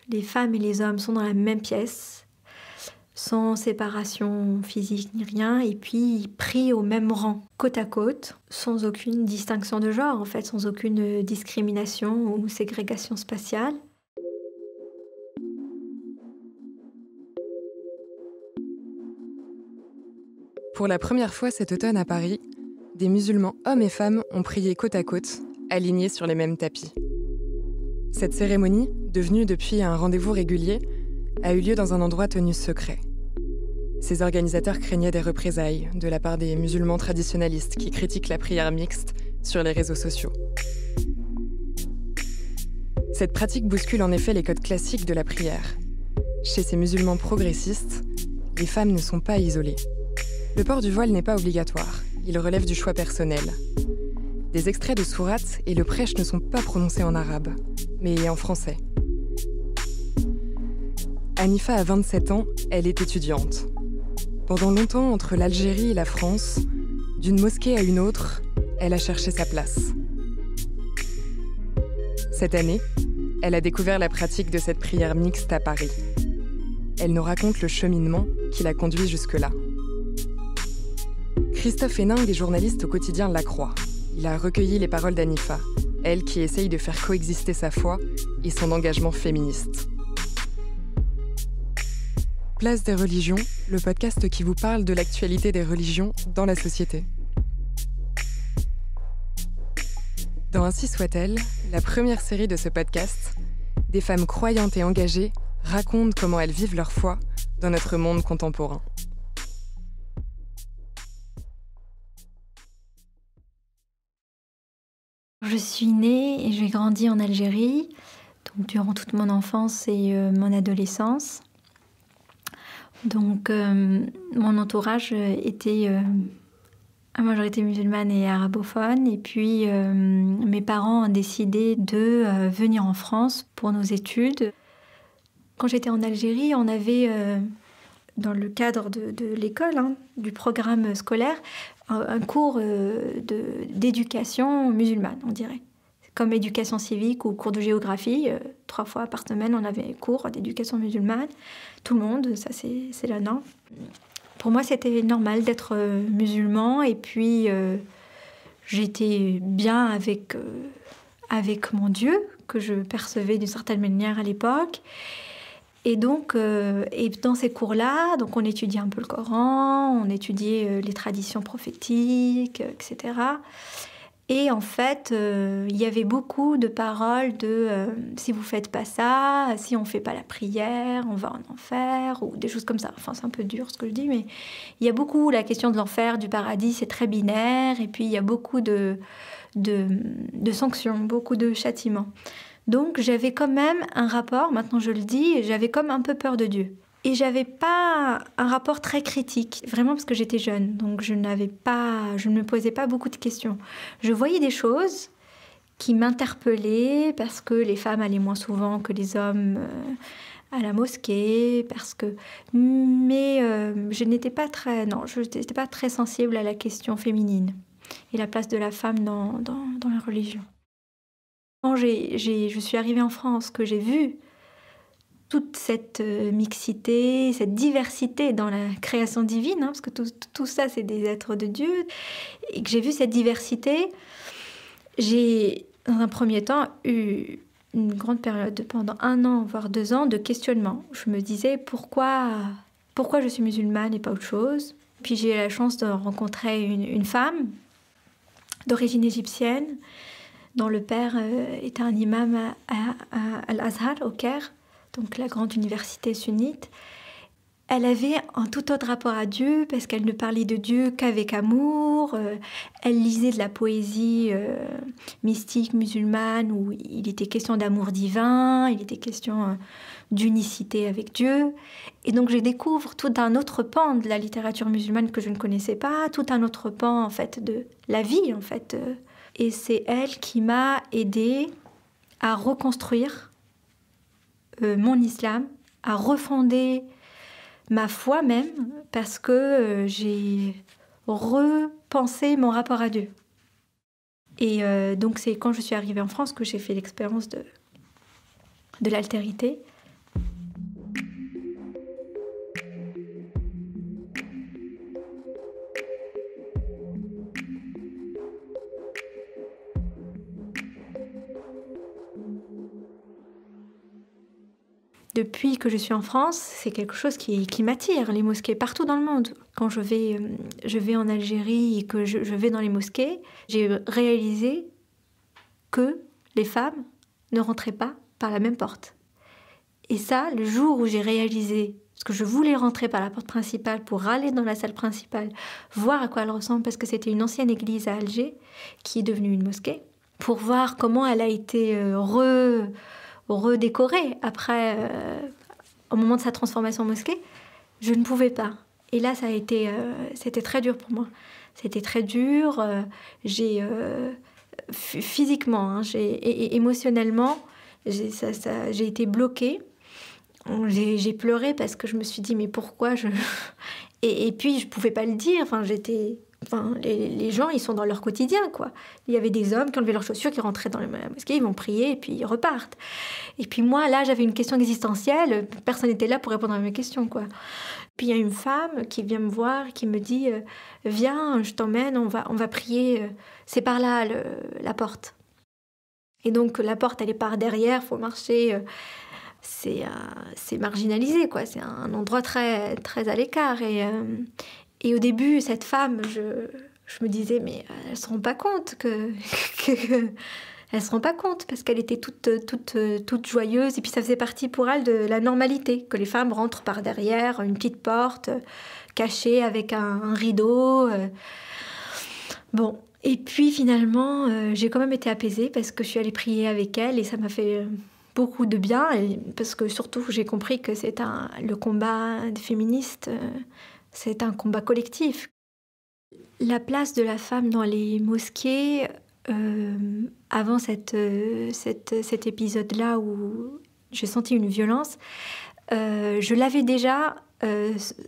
Les femmes et les hommes sont dans la même pièce, sans séparation physique ni rien, et puis pris au même rang, côte à côte, sans aucune distinction de genre, en fait, sans aucune discrimination ou ségrégation spatiale. Pour la première fois cet automne à Paris, des musulmans hommes et femmes ont prié côte à côte, alignés sur les mêmes tapis. Cette cérémonie, devenue depuis un rendez-vous régulier, a eu lieu dans un endroit tenu secret. Ses organisateurs craignaient des représailles de la part des musulmans traditionnalistes qui critiquent la prière mixte sur les réseaux sociaux. Cette pratique bouscule en effet les codes classiques de la prière. Chez ces musulmans progressistes, les femmes ne sont pas isolées. Le port du voile n'est pas obligatoire, il relève du choix personnel. Des extraits de sourates et le prêche ne sont pas prononcés en arabe, mais en français. Hanifa a 27 ans, elle est étudiante. Pendant longtemps, entre l'Algérie et la France, d'une mosquée à une autre, elle a cherché sa place. Cette année, elle a découvert la pratique de cette prière mixte à Paris. Elle nous raconte le cheminement qui l'a conduit jusque-là. Christophe Héningue est journaliste au quotidien La Croix. Il a recueilli les paroles d'Hanifa, elle qui essaye de faire coexister sa foi et son engagement féministe. Place des religions, le podcast qui vous parle de l'actualité des religions dans la société. Dans Ainsi soit-elle, la première série de ce podcast, des femmes croyantes et engagées racontent comment elles vivent leur foi dans notre monde contemporain. Je suis née et j'ai grandi en Algérie, donc durant toute mon enfance et mon adolescence. Donc mon entourage était à majorité musulmane et arabophone. Et puis mes parents ont décidé de venir en France pour nos études. Quand j'étais en Algérie, on avait, dans le cadre de l'école, du programme scolaire, un cours d'éducation musulmane, on dirait. Comme éducation civique ou cours de géographie. 3 fois par semaine, on avait cours d'éducation musulmane. Tout le monde, ça c'est la norme. Pour moi, c'était normal d'être musulman. Et puis, j'étais bien avec mon Dieu, que je percevais d'une certaine manière à l'époque. Et donc, et dans ces cours-là, donc on étudiait un peu le Coran, on étudiait les traditions prophétiques, etc. Et en fait, il y avait beaucoup de paroles de si vous faites pas ça, si on fait pas la prière, on va en enfer, ou des choses comme ça. Enfin, c'est un peu dur ce que je dis, mais il y a beaucoup la question de l'enfer, du paradis, c'est très binaire. Et puis il y a beaucoup de sanctions, beaucoup de châtiments. Donc j'avais quand même un rapport, maintenant je le dis, j'avais comme un peu peur de Dieu. Et j'avais pas un rapport très critique, vraiment parce que j'étais jeune, donc je ne me posais pas beaucoup de questions. Je voyais des choses qui m'interpellaient parce que les femmes allaient moins souvent que les hommes à la mosquée, mais je n'étais pas très sensible à la question féminine et la place de la femme dans la religion. Quand je suis arrivée en France, que j'ai vu toute cette mixité, cette diversité dans la création divine, parce que tout ça, c'est des êtres de Dieu, et que j'ai vu cette diversité, j'ai, dans un premier temps, eu une grande période, pendant 1 an, voire 2 ans, de questionnement. Je me disais pourquoi je suis musulmane et pas autre chose. Puis j'ai eu la chance de rencontrer une femme d'origine égyptienne, dont le père était un imam à Al-Azhar, au Caire, donc la grande université sunnite. Elle avait un tout autre rapport à Dieu, parce qu'elle ne parlait de Dieu qu'avec amour. Elle lisait de la poésie mystique musulmane, où il était question d'amour divin, il était question d'unicité avec Dieu. Et donc je découvre tout un autre pan de la littérature musulmane que je ne connaissais pas, tout un autre pan en fait de la vie en fait. Et c'est elle qui m'a aidée à reconstruire mon islam, à refonder ma foi même, parce que j'ai repensé mon rapport à Dieu. Et donc c'est quand je suis arrivée en France que j'ai fait l'expérience de l'altérité, Depuis que je suis en France, c'est quelque chose qui m'attire, les mosquées, partout dans le monde. Quand je vais en Algérie et que je vais dans les mosquées, j'ai réalisé que les femmes ne rentraient pas par la même porte. Et ça, le jour où j'ai réalisé, parce que je voulais rentrer par la porte principale pour aller dans la salle principale, voir à quoi elle ressemble, parce que c'était une ancienne église à Alger, qui est devenue une mosquée, pour voir comment elle a été redécorée après, au moment de sa transformation en mosquée, je ne pouvais pas. Et là, c'était très dur pour moi. C'était très dur. Physiquement, et émotionnellement, j'ai été bloquée. J'ai pleuré parce que je me suis dit, mais pourquoi je... Et puis, je ne pouvais pas le dire. Les gens, ils sont dans leur quotidien, quoi. Il y avait des hommes qui enlevaient leurs chaussures, qui rentraient dans la mosquée, ils vont prier et puis ils repartent. Et puis moi, là, j'avais une question existentielle. Personne n'était là pour répondre à mes questions, quoi. Puis il y a une femme qui vient me voir, qui me dit « Viens, je t'emmène, on va prier. C'est par là, la porte. » Et donc, la porte, elle est par derrière, il faut marcher. C'est marginalisé, quoi. C'est un endroit très, très à l'écart. Et au début, cette femme, je me disais, mais elles ne se rendent pas compte elles se rendent pas compte parce qu'elle était toute joyeuse. Et puis ça faisait partie pour elle de la normalité, que les femmes rentrent par derrière, une petite porte cachée avec un rideau. Bon, et puis finalement, j'ai quand même été apaisée parce que je suis allée prier avec elle et ça m'a fait beaucoup de bien. Parce que surtout, j'ai compris que le combat des féministes, c'est un combat collectif. La place de la femme dans les mosquées, avant cet épisode-là où j'ai senti une violence, je l'avais déjà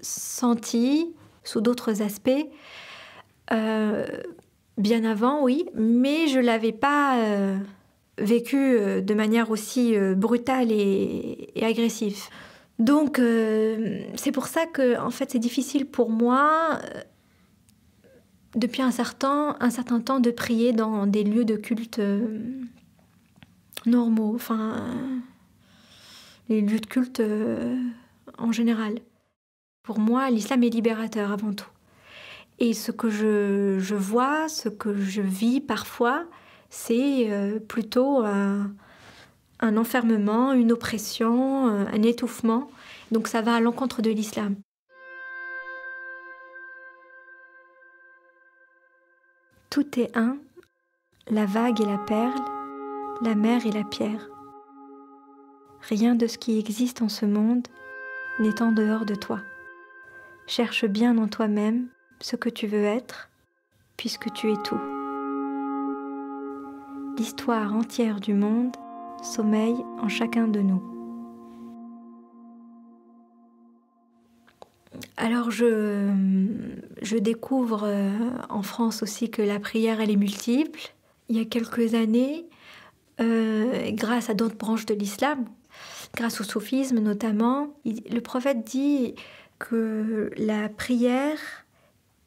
senti sous d'autres aspects, bien avant, oui, mais je ne l'avais pas vécu de manière aussi brutale et agressive. Donc, c'est pour ça que en fait, c'est difficile pour moi, depuis un certain temps, de prier dans des lieux de culte normaux, les lieux de culte en général. Pour moi, l'islam est libérateur avant tout. Et ce que je vois, ce que je vis parfois, c'est plutôt un enfermement, une oppression, un étouffement. Donc ça va à l'encontre de l'islam. Tout est un, la vague et la perle, la mer et la pierre. Rien de ce qui existe en ce monde n'est en dehors de toi. Cherche bien en toi-même ce que tu veux être, puisque tu es tout. L'histoire entière du monde sommeille en chacun de nous. Alors je découvre en France aussi que la prière elle est multiple. Il y a quelques années, grâce à d'autres branches de l'islam, grâce au soufisme notamment, le prophète dit que la prière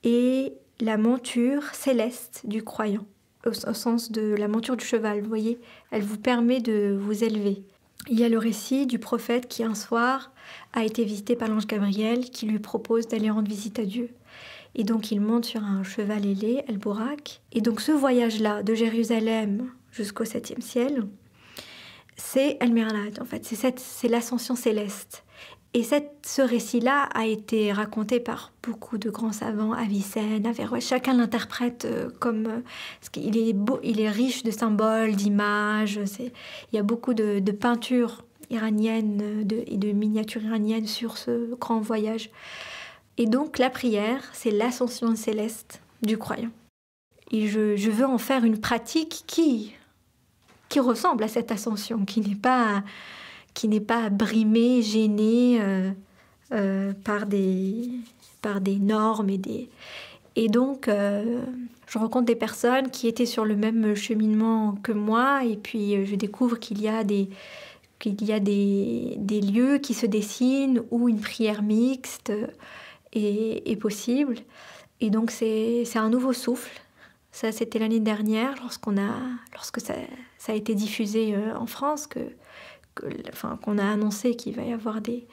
est la monture céleste du croyant, au sens de la monture du cheval, vous voyez, elle vous permet de vous élever. Il y a le récit du prophète qui un soir a été visité par l'ange Gabriel qui lui propose d'aller rendre visite à Dieu. Et donc il monte sur un cheval ailé, El-Bourak. Et donc ce voyage-là, de Jérusalem jusqu'au 7e ciel, c'est El-Miraj en fait, c'est l'ascension céleste. Et ce récit-là a été raconté par beaucoup de grands savants, Avicenne, Averroès. Chacun l'interprète comme... parce qu'il est beau, il est riche de symboles, d'images. Il y a beaucoup de peintures iraniennes et de miniatures iraniennes sur ce grand voyage. Et donc la prière, c'est l'ascension céleste du croyant. Et je veux en faire une pratique qui ressemble à cette ascension, qui n'est pas brimé, gêné par des normes et donc je rencontre des personnes qui étaient sur le même cheminement que moi et puis je découvre qu'il y a des lieux qui se dessinent où une prière mixte est possible et donc c'est un nouveau souffle. Ça c'était l'année dernière lorsque ça a été diffusé en France que qu'on a annoncé qu'il va y avoir des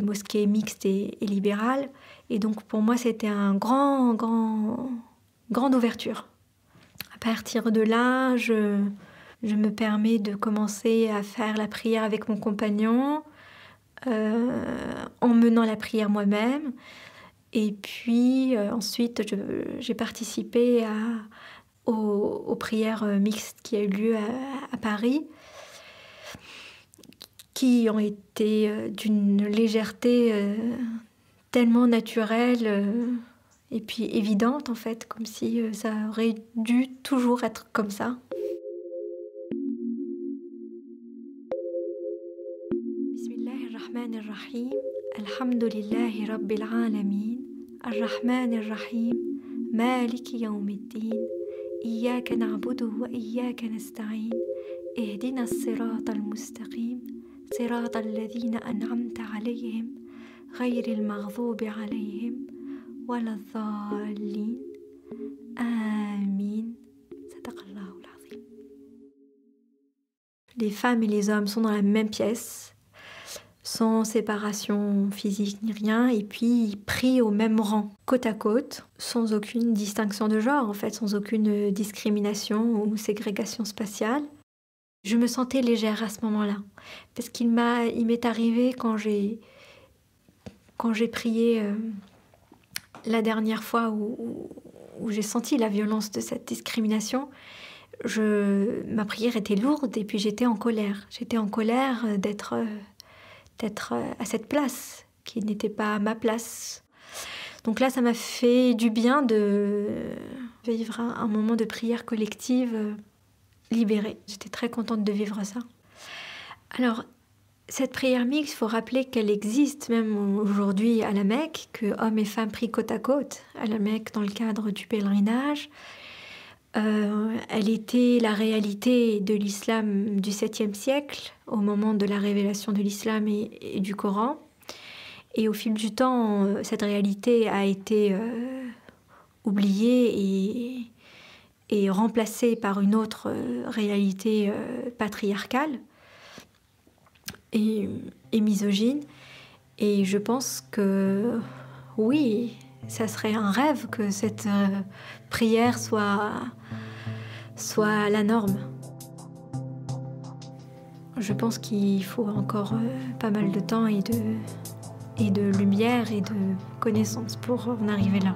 mosquées mixtes et libérales. Et donc pour moi, c'était un grande ouverture. À partir de là, je me permets de commencer à faire la prière avec mon compagnon, en menant la prière moi-même. Et puis ensuite, j'ai participé aux prières mixtes qui a eu lieu à Paris, qui ont été d'une légèreté tellement naturelle et puis évidente, en fait, comme si ça aurait dû toujours être comme ça. Bismillahirrahmanirrahim. Alhamdulillahi rabbil alamin. Arrahmanirrahim. Maliki yawmiddin. Iyyaka na'budu wa iyyaka nasta'in. Ihdina as-sirata al-mustaqim. Sirata alladhina an'amta alayhim. Ghayril maghdubi alayhim. Wala dhalin. Amin. Sadaqallahu al-azim. Les femmes et les hommes sont dans la même pièce, sans séparation physique ni rien, et puis pris au même rang, côte à côte, sans aucune distinction de genre, en fait, sans aucune discrimination ou ségrégation spatiale. Je me sentais légère à ce moment-là, parce qu'il m'est arrivé quand j'ai prié la dernière fois où j'ai senti la violence de cette discrimination. Ma prière était lourde et puis j'étais en colère. J'étais en colère d'être à cette place qui n'était pas ma place. Donc là, ça m'a fait du bien de vivre un moment de prière collective libérée. J'étais très contente de vivre ça. Alors, cette prière mixte, il faut rappeler qu'elle existe même aujourd'hui à la Mecque, que hommes et femmes prient côte à côte à la Mecque dans le cadre du pèlerinage. Elle était la réalité de l'islam du 7e siècle, au moment de la révélation de l'islam et du Coran. Et au fil du temps, cette réalité a été oubliée et remplacée par une autre réalité patriarcale et misogyne. Et je pense que, oui, ça serait un rêve que cette prière soit la norme. Je pense qu'il faut encore pas mal de temps et de lumière et de connaissances pour en arriver là.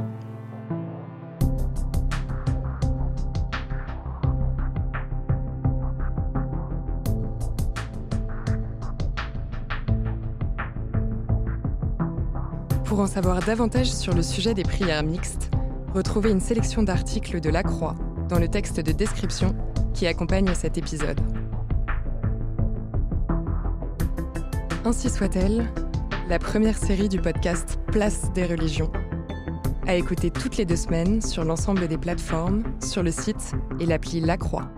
Pour en savoir davantage sur le sujet des prières mixtes, retrouvez une sélection d'articles de La Croix dans le texte de description qui accompagne cet épisode. Ainsi soit-elle, la première série du podcast Place des religions, à écouter toutes les 2 semaines sur l'ensemble des plateformes, sur le site et l'appli La Croix.